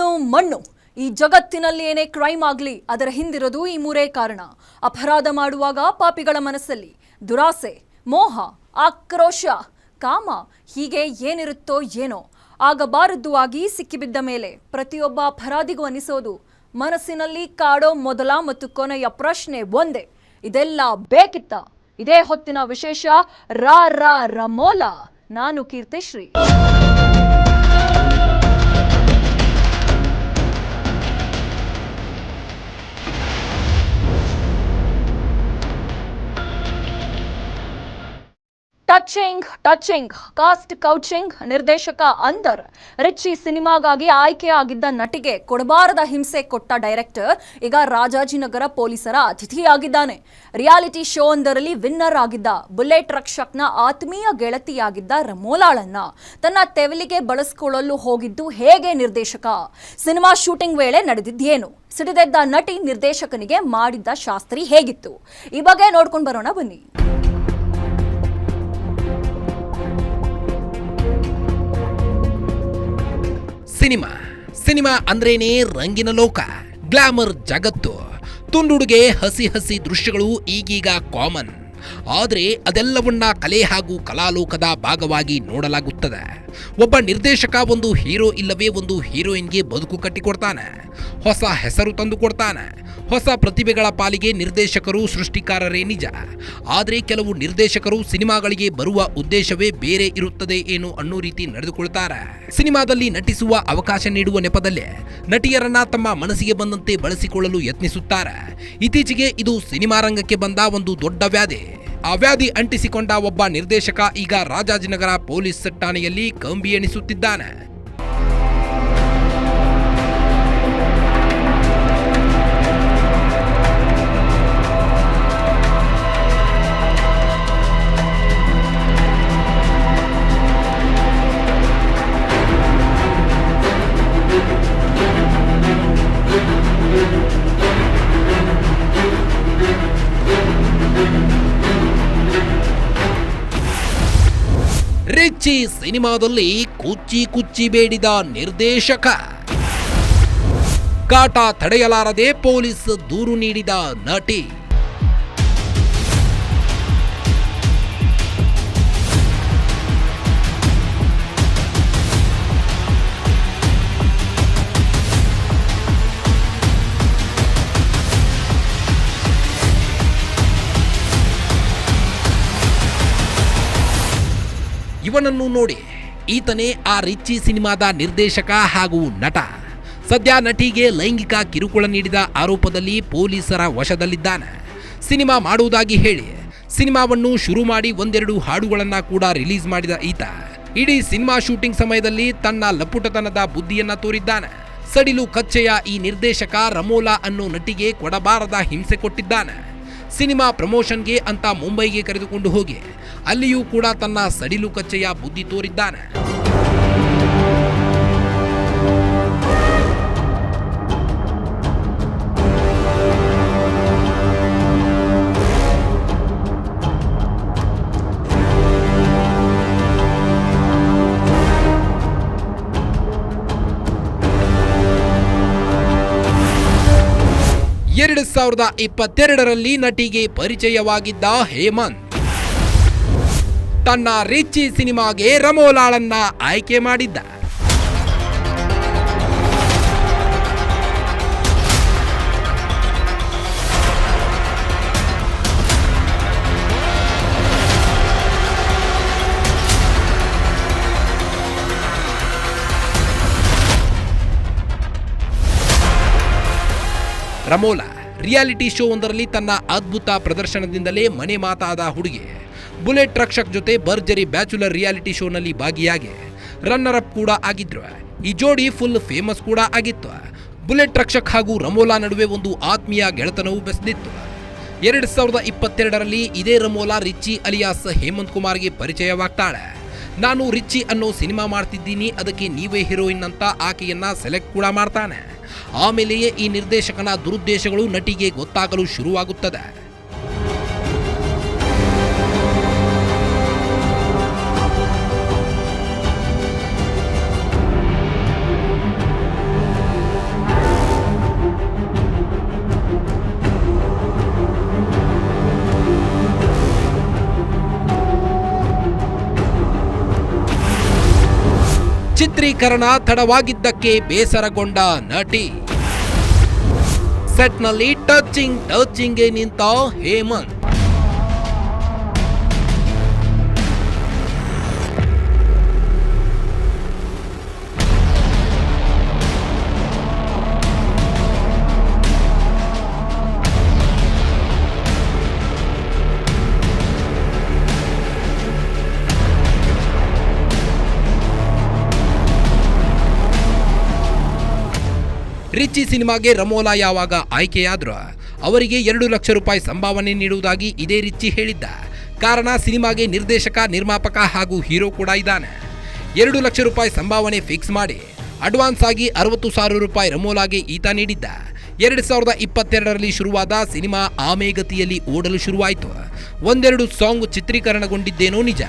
ಮಣ್ಣು ಮಣ್ಣು. ಈ ಜಗತ್ತಿನಲ್ಲಿ ಏನೇ ಕ್ರೈಮ್ ಆಗಲಿ ಅದರ ಹಿಂದಿರೋದು ಈ ಮೂರೇ ಕಾರಣ. ಅಪರಾಧ ಮಾಡುವಾಗ ಪಾಪಿಗಳ ಮನಸ್ಸಲ್ಲಿ ದುರಾಸೆ, ಮೋಹ, ಆಕ್ರೋಶ, ಕಾಮ ಹೀಗೆ ಏನಿರುತ್ತೋ ಏನೋ ಆಗಬಾರದ್ದು ಆಗಿ ಸಿಕ್ಕಿಬಿದ್ದ ಮೇಲೆ ಪ್ರತಿಯೊಬ್ಬ ಅಪರಾಧಿಗೂ ಅನಿಸೋದು ಮನಸ್ಸಿನಲ್ಲಿ ಕಾಡೋ ಮೊದಲ ಮತ್ತು ಕೊನೆಯ ಪ್ರಶ್ನೆ ಒಂದೇ, ಇದೆಲ್ಲ ಬೇಕಿತ್ತ? ಇದೇ ಹೊತ್ತಿನ ವಿಶೇಷ ರಮೋಲ. ನಾನು ಕೀರ್ತಿಶ್ರೀ. Touching cost ಕೌಚಿಂಗ್. ನಿರ್ದೇಶಕ ಅಂದರ್ ರಿಚಿ ಸಿನಿಮಾಗಾಗಿ ಆಯ್ಕೆಯಾಗಿದ್ದ ನಟಿಗೆ ಕೊಡಬಾರದ ಹಿಂಸೆ ಕೊಟ್ಟ ಡೈರೆಕ್ಟರ್ ಈಗ ರಾಜಾಜಿನಗರ ಪೊಲೀಸರ ಅತಿಥಿಯಾಗಿದ್ದಾನೆ. ರಿಯಾಲಿಟಿ ಶೋ ಒಂದರಲ್ಲಿ ವಿನ್ನರ್ ಆಗಿದ್ದ ಬುಲೆಟ್ ರಕ್ಷಕ್ನ ಆತ್ಮೀಯ ಗೆಳತಿಯಾಗಿದ್ದ ರಮೋಲಾಳನ್ನ ತನ್ನ ತೆವಲಿಗೆ ಬಳಸಿಕೊಳ್ಳಲು ಹೋಗಿದ್ದು ಹೇಗೆ ನಿರ್ದೇಶಕ? ಸಿನಿಮಾ ಶೂಟಿಂಗ್ ವೇಳೆ ನಡೆದಿದ್ದೇನು? ಸಿಡಿದೆದ್ದ ನಟಿ ನಿರ್ದೇಶಕನಿಗೆ ಮಾಡಿದ್ದ ಶಾಸ್ತ್ರಿ ಹೇಗಿತ್ತು? ಈ ಬಗ್ಗೆ ನೋಡ್ಕೊಂಡು ಬರೋಣ ಬನ್ನಿ. ಸಿನಿಮಾ ಅಂದ್ರೇನೆ ರಂಗಿನ ಲೋಕ, ಗ್ಲಾಮರ್ ಜಗತ್ತು, ತುಂಡುಡುಗೆ, ಹಸಿ ದೃಶ್ಯಗಳು ಈಗೀಗ ಕಾಮನ್. ಆದರೆ ಅದೆಲ್ಲವನ್ನ ಕಲೆ ಹಾಗೂ ಕಲಾಲೋಕದ ಭಾಗವಾಗಿ ನೋಡಲಾಗುತ್ತದೆ. ಒಬ್ಬ ನಿರ್ದೇಶಕ ಒಂದು ಹೀರೋ ಇಲ್ಲವೇ ಒಂದು ಹೀರೋಯಿನ್ಗೆ ಬದುಕು ಕಟ್ಟಿಕೊಡ್ತಾನೆ, ಹೊಸ ಹೆಸರು ತಂದು ಕೊಡ್ತಾನೆ. ಹೊಸ ಪ್ರತಿಭೆಗಳ ಪಾಲಿಗೆ ನಿರ್ದೇಶಕರು ಸೃಷ್ಟಿಕಾರರೇ ನಿಜ. ಆದರೆ ಕೆಲವು ನಿರ್ದೇಶಕರು ಸಿನಿಮಾಗಳಿಗೆ ಬರುವ ಉದ್ದೇಶವೇ ಬೇರೆ ಇರುತ್ತದೆ ಏನು ಅನ್ನೋ ರೀತಿ ನಡೆದುಕೊಳ್ತಾರೆ. ಸಿನಿಮಾದಲ್ಲಿ ನಟಿಸುವ ಅವಕಾಶ ನೀಡುವ ನೆಪದಲ್ಲೇ ನಟಿಯರನ್ನ ತಮ್ಮ ಮನಸ್ಸಿಗೆ ಬಂದಂತೆ ಬಳಸಿಕೊಳ್ಳಲು ಯತ್ನಿಸುತ್ತಾರೆ. ಇತ್ತೀಚೆಗೆ ಇದು ಸಿನಿಮಾ ರಂಗಕ್ಕೆ ಬಂದ ಒಂದು ದೊಡ್ಡ ವ್ಯಾಧಿ. ಆ ವ್ಯಾಧಿ ಅಂಟಿಸಿಕೊಂಡ ಒಬ್ಬ ನಿರ್ದೇಶಕ ಈಗ ರಾಜಾಜಿನಗರ ಪೊಲೀಸ್ ಠಾಣೆಯಲ್ಲಿ ಕಂಬಿ ಎಣಿಸುತ್ತಿದ್ದಾನೆ. ರಿಚಿ ಸಿನಿಮಾದಲ್ಲಿ ಕುಚ್ಚಿ ಬೇಡಿದ ನಿರ್ದೇಶಕ, ಕಾಟ ತಡೆಯಲಾರದೆ ಪೊಲೀಸ್ ದೂರು ನೀಡಿದ ನಟಿ. ಇವನನ್ನು ನೋಡಿ, ಈತನೇ ಆ ರಿಚಿ ಸಿನಿಮಾದ ನಿರ್ದೇಶಕ ಹಾಗೂ ನಟ. ಸದ್ಯ ನಟಿಗೆ ಲೈಂಗಿಕ ಕಿರುಕುಳ ನೀಡಿದ ಆರೋಪದಲ್ಲಿ ಪೊಲೀಸರ ವಶದಲ್ಲಿದ್ದಾನೆ. ಸಿನಿಮಾ ಮಾಡುವುದಾಗಿ ಹೇಳಿ ಸಿನಿಮಾವನ್ನು ಶುರು ಮಾಡಿ ಒಂದೆರಡು ಹಾಡುಗಳನ್ನ ಕೂಡ ರಿಲೀಸ್ ಮಾಡಿದ ಈತ ಇಡೀ ಸಿನಿಮಾ ಶೂಟಿಂಗ್ ಸಮಯದಲ್ಲಿ ತನ್ನ ಲಪುಟತನದ ಬುದ್ಧಿಯನ್ನ ತೋರಿದ್ದಾನೆ. ಸಡಿಲು ಕಚ್ಚೆಯ ಈ ನಿರ್ದೇಶಕ ರಮೋಲಾ ಅನ್ನೋ ನಟಿಗೆ ಕೊಡಬಾರದ ಹಿಂಸೆ ಕೊಟ್ಟಿದ್ದಾನೆ. ಸಿನಿಮಾ ಪ್ರಮೋಷನ್ಗೆ ಅಂತ ಮುಂಬೈಗೆ ಕರೆದುಕೊಂಡು ಹೋಗಿ ಅಲ್ಲಿಯೂ ಕೂಡ ತನ್ನ ಸಡಿಲು ಕಚ್ಚೆಯ ಬುದ್ಧಿ ತೋರಿದ್ದಾನೆ. ಎರಡು 2022ರಲ್ಲಿ ನಟಿಗೆ ಪರಿಚಯವಾಗಿದ್ದ ಹೇಮಂತ್ ತನ್ನ ರಿಚಿ ಸಿನಿಮಾಗೆ ರಮೋಲಾಳನ್ನ ಆಯ್ಕೆ ಮಾಡಿದ್ದ. ರಮೋಲಾ ರಿಯಾಲಿಟಿ ಶೋ ಒಂದರಲ್ಲಿ ತನ್ನ ಅದ್ಭುತ ಪ್ರದರ್ಶನದಿಂದಲೇ ಮನೆ ಮಾತಾದ ಹುಡುಗಿ. ಬುಲೆಟ್ ರಕ್ಷಕ್ ಜೊತೆ ಭರ್ಜರಿ ಬ್ಯಾಚುಲರ್ ರಿಯಾಲಿಟಿ ಶೋನಲ್ಲಿ ಭಾಗಿಯಾಗಿ ರನ್ನರ್ ಅಪ್ ಕೂಡ ಆಗಿದ್ರು. ಈ ಜೋಡಿ ಫುಲ್ ಫೇಮಸ್ ಕೂಡ ಆಗಿತ್ತು. ಬುಲೆಟ್ ರಕ್ಷಕ್ ಹಾಗೂ ರಮೋಲಾ ನಡುವೆ ಒಂದು ಆತ್ಮೀಯ ಗೆಳೆತನವೂ ಬೆಸೆದಿತ್ತು. 2022ರಲ್ಲಿ ಇದೇ ರಮೋಲಾ ರಿಚಿ ಅಲಿಯಾಸ್ ಹೇಮಂತ್ ಕುಮಾರ್ಗೆ ಪರಿಚಯವಾಗ್ತಾಳೆ. ನಾನು ರಿಚಿ ಅನ್ನೋ ಸಿನಿಮಾ ಮಾಡ್ತಿದ್ದೀನಿ, ಅದಕ್ಕೆ ನೀವೇ ಹೀರೋಯಿನ್ ಅಂತ ಆಕೆಯನ್ನ ಸೆಲೆಕ್ಟ್ ಕೂಡ ಮಾಡ್ತಾನೆ. ಆಮೇಲೆಯೇ ಈ ನಿರ್ದೇಶಕನ ದುರುದ್ದೇಶಗಳು ನಟಿಗೆ ಗೊತ್ತಾಗಲು ಶುರುವಾಗುತ್ತದೆ. ಚಿತ್ರೀಕರಣ ತಡವಾಗಿದ್ದಕ್ಕೆ ಬೇಸರಗೊಂಡ ನಟಿ. ಸೆಟ್ನಲ್ಲಿ ಟಚಿಂಗ್ಗೆ ನಿಂತ ಹೇಮಂತ್. ರಿಚಿ ಸಿನಿಮಾಗೆ ರಮೋಲಾ ಯಾವಾಗ ಆಯ್ಕೆಯಾದ್ರು ಅವರಿಗೆ 2 ಲಕ್ಷ ರೂಪಾಯಿ ಸಂಭಾವನೆ ನೀಡುವುದಾಗಿ ಇದೇ ರಿಚಿ ಹೇಳಿದ್ದ. ಕಾರಣ ಸಿನಿಮಾಗೆ ನಿರ್ದೇಶಕ, ನಿರ್ಮಾಪಕ ಹಾಗೂ ಹೀರೋ ಕೂಡ ಇದ್ದಾನೆ. 2 ಲಕ್ಷ ರೂಪಾಯಿ ಸಂಭಾವನೆ ಫಿಕ್ಸ್ ಮಾಡಿ ಅಡ್ವಾನ್ಸ್ ಆಗಿ 60,000 ರೂಪಾಯಿ ರಮೋಲಾಗೆ ಈತ ನೀಡಿದ್ದ. 2022ರಲ್ಲಿ ಶುರುವಾದ ಸಿನಿಮಾ ಆಮೇಗತಿಯಲ್ಲಿ ಓಡಲು ಶುರುವಾಯಿತು. ಒಂದೆರಡು ಸಾಂಗ್ ಚಿತ್ರೀಕರಣಗೊಂಡಿದ್ದೇನೋ ನಿಜ.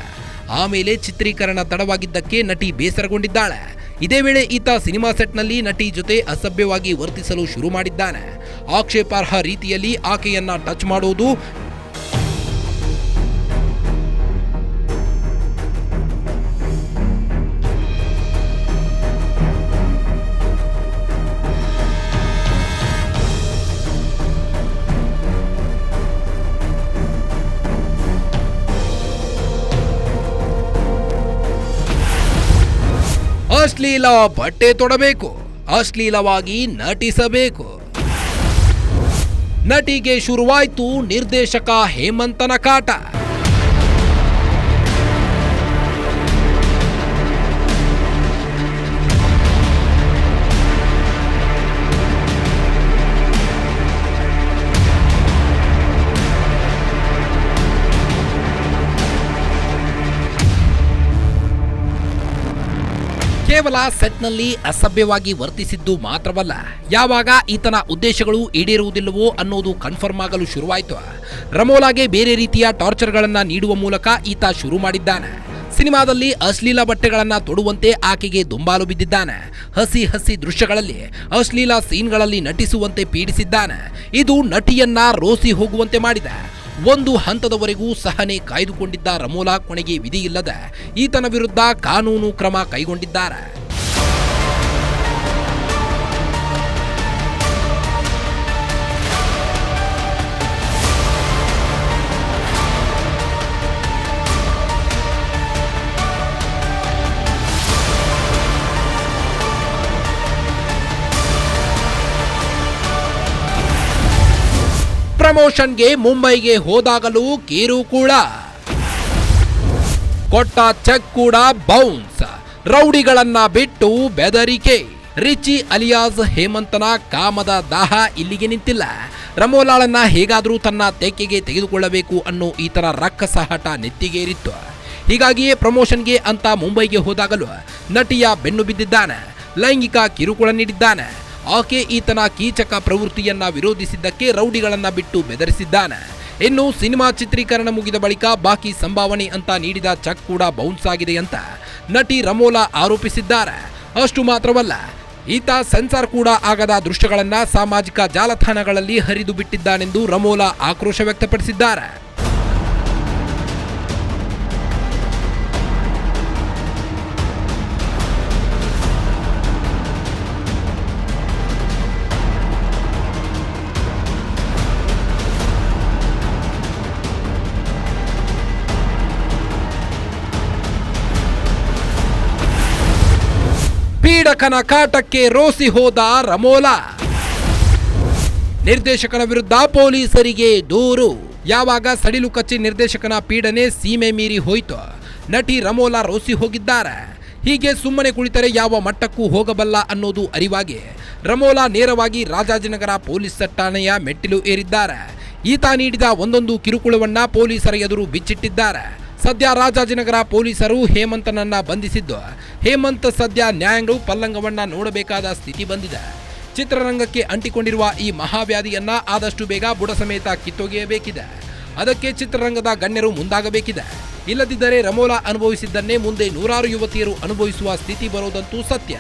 ಆಮೇಲೆ ಚಿತ್ರೀಕರಣ ತಡವಾಗಿದ್ದಕ್ಕೆ ನಟಿ ಬೇಸರಗೊಂಡಿದ್ದಾಳೆ. ಇದೇ ವೇಳೆ ಈತ ಸಿನಿಮಾ ಸೆಟ್ನಲ್ಲಿ ನಟಿ ಜೊತೆ ಅಸಭ್ಯವಾಗಿ ವರ್ತಿಸಲು ಶುರು ಮಾಡಿದ್ದಾನೆ. ಆಕ್ಷೇಪಾರ್ಹ ರೀತಿಯಲ್ಲಿ ಆಕೆಯನ್ನ ಟಚ್ ಮಾಡೋದು, ಅಶ್ಲೀಲ ಬಟ್ಟೆ ತೊಡಬೇಕು, ಅಶ್ಲೀಲವಾಗಿ ನಟಿಸಬೇಕು. ನಟಿಗೆ ಶುರುವಾಯ್ತು ನಿರ್ದೇಶಕ ಹೇಮಂತನ ಕಾಟ. ಕೇವಲ ಸೆಟ್ನಲ್ಲಿ ಅಸಭ್ಯವಾಗಿ ವರ್ತಿಸಿದ್ದು ಮಾತ್ರವಲ್ಲ, ಯಾವಾಗ ಈತನ ಉದ್ದೇಶಗಳು ಈಡೇರುವುದಿಲ್ಲವೋ ಅನ್ನೋದು ಕನ್ಫರ್ಮ್ ಆಗಲು ಶುರುವಾಯಿತು. ರಮೋಲಾಗೆ ಬೇರೆ ರೀತಿಯ ಟಾರ್ಚರ್ಗಳನ್ನು ನೀಡುವ ಮೂಲಕ ಈತ ಶುರು ಮಾಡಿದ್ದಾನೆ. ಸಿನಿಮಾದಲ್ಲಿ ಅಶ್ಲೀಲ ಬಟ್ಟೆಗಳನ್ನು ತೊಡುವಂತೆ ಆಕೆಗೆ ದುಂಬಾಲು ಬಿದ್ದಿದ್ದಾನೆ. ಹಸಿ ದೃಶ್ಯಗಳಲ್ಲಿ, ಅಶ್ಲೀಲ ಸೀನ್ಗಳಲ್ಲಿ ನಟಿಸುವಂತೆ ಪೀಡಿಸಿದ್ದಾನೆ. ಇದು ನಟಿಯನ್ನ ರೋಸಿ ಹೋಗುವಂತೆ ಮಾಡಿದೆ. ಒಂದು ಹಂತದವರೆಗೂ ಸಹನೆ ಕಾಯ್ದುಕೊಂಡಿದ್ದ ರಮೋಲಾ ಕೊನೆಗೆ ವಿಧಿಯಿಲ್ಲದ ಈತನ ವಿರುದ್ಧ ಕಾನೂನು ಕ್ರಮ ಕೈಗೊಂಡಿದ್ದಾರೆ. ಪ್ರಮೋಷನ್ಗೆ ಮುಂಬೈಗೆ ಹೋದಾಗಲೂ ಕಿರುಕುಳ, ಕೊಟ್ಟ ಚೆಕ್ ಕೂಡ ಬೌನ್ಸ್, ರೌಡಿಗಳನ್ನ ಬಿಟ್ಟು ಬೆದರಿಕೆ. ರಿಚಿ ಅಲಿಯಾಸ್ ಹೇಮಂತನ ಕಾಮದ ದಾಹ ಇಲ್ಲಿಗೆ ನಿಂತಿಲ್ಲ. ರಮೋಲಾಳನ್ನ ಹೇಗಾದರೂ ತನ್ನ ತೆಕ್ಕೆಗೆ ತೆಗೆದುಕೊಳ್ಳಬೇಕು ಅನ್ನೋ ಈತರ ರಕ್ಕಸ ಹಠ ನೆತ್ತಿಗೇರಿತ್ತು. ಹೀಗಾಗಿಯೇ ಪ್ರಮೋಷನ್ಗೆ ಅಂತ ಮುಂಬೈಗೆ ಹೋದಾಗಲೂ ನಟಿಯ ಬೆನ್ನು ಬಿದ್ದಿದ್ದಾನೆ, ಲೈಂಗಿಕ ಕಿರುಕುಳ ನೀಡಿದ್ದಾನೆ. ಆಕೆ ಈತನ ಕೀಚಕ ಪ್ರವೃತ್ತಿಯನ್ನ ವಿರೋಧಿಸಿದ್ದಕ್ಕೆ ರೌಡಿಗಳನ್ನ ಬಿಟ್ಟು ಬೆದರಿಸಿದ್ದಾನೆ. ಇನ್ನು ಸಿನಿಮಾ ಚಿತ್ರೀಕರಣ ಮುಗಿದ ಬಳಿಕ ಬಾಕಿ ಸಂಭಾವನೆ ಅಂತ ನೀಡಿದ ಚೆಕ್ ಕೂಡ ಬೌನ್ಸ್ ಆಗಿದೆ ಅಂತ ನಟಿ ರಮೋಲಾ ಆರೋಪಿಸಿದ್ದಾರೆ. ಅಷ್ಟು ಮಾತ್ರವಲ್ಲ, ಈತ ಸೆನ್ಸಾರ್ ಕೂಡ ಆಗದ ದೃಶ್ಯಗಳನ್ನ ಸಾಮಾಜಿಕ ಜಾಲತಾಣಗಳಲ್ಲಿ ಹರಿದು ಬಿಟ್ಟಿದ್ದಾನೆಂದು ರಮೋಲಾ ಆಕ್ರೋಶ ವ್ಯಕ್ತಪಡಿಸಿದ್ದಾರೆ. ಪೀಡಕನ ಕಾಟಕ್ಕೆ ರೋಸಿ ಹೋದ ರಮೋಲಾ. ನಿರ್ದೇಶಕನ ವಿರುದ್ಧ ಪೊಲೀಸರಿಗೆ ದೂರು. ಯಾವಾಗ ಸಡಿಲು ಕಚ್ಚಿ ನಿರ್ದೇಶಕನ ಪೀಡನೆ ಸೀಮೆ ಮೀರಿ ಹೋಯಿತು, ನಟಿ ರಮೋಲಾ ರೋಸಿ ಹೋಗಿದ್ದಾರೆ. ಹೀಗೆ ಸುಮ್ಮನೆ ಕುಳಿತರೆ ಯಾವ ಮಟ್ಟಕ್ಕೂ ಹೋಗಬಲ್ಲ ಅನ್ನೋದು ಅರಿವಾಗಿ ರಮೋಲಾ ನೇರವಾಗಿ ರಾಜಾಜಿನಗರ ಪೊಲೀಸ್ ಠಾಣೆಯ ಮೆಟ್ಟಿಲು ಏರಿದ್ದಾರೆ. ಈತ ನೀಡಿದ ಒಂದೊಂದು ಕಿರುಕುಳವನ್ನ ಪೊಲೀಸರ ಎದುರು ಬಿಚ್ಚಿಟ್ಟಿದ್ದಾರೆ. ಸದ್ಯ ರಾಜಾಜಿನಗರ ಪೊಲೀಸರು ಹೇಮಂತನನ್ನ ಬಂಧಿಸಿದ್ದು, ಹೇಮಂತ್ ಸದ್ಯ ನ್ಯಾಯಾಂಗ ಪಲ್ಲಂಗವನ್ನ ನೋಡಬೇಕಾದ ಸ್ಥಿತಿ ಬಂದಿದೆ. ಚಿತ್ರರಂಗಕ್ಕೆ ಅಂಟಿಕೊಂಡಿರುವ ಈ ಮಹಾವ್ಯಾಧಿಯನ್ನ ಆದಷ್ಟು ಬೇಗ ಬುಡ ಸಮೇತ ಕಿತ್ತೊಗೆಯಬೇಕಿದೆ. ಅದಕ್ಕೆ ಚಿತ್ರರಂಗದ ಗಣ್ಯರು ಮುಂದಾಗಬೇಕಿದೆ. ಇಲ್ಲದಿದ್ದರೆ ರಮೋಲಾ ಅನುಭವಿಸಿದ್ದನ್ನೇ ಮುಂದೆ ನೂರಾರು ಯುವತಿಯರು ಅನುಭವಿಸುವ ಸ್ಥಿತಿ ಬರೋದಂತೂ ಸತ್ಯ.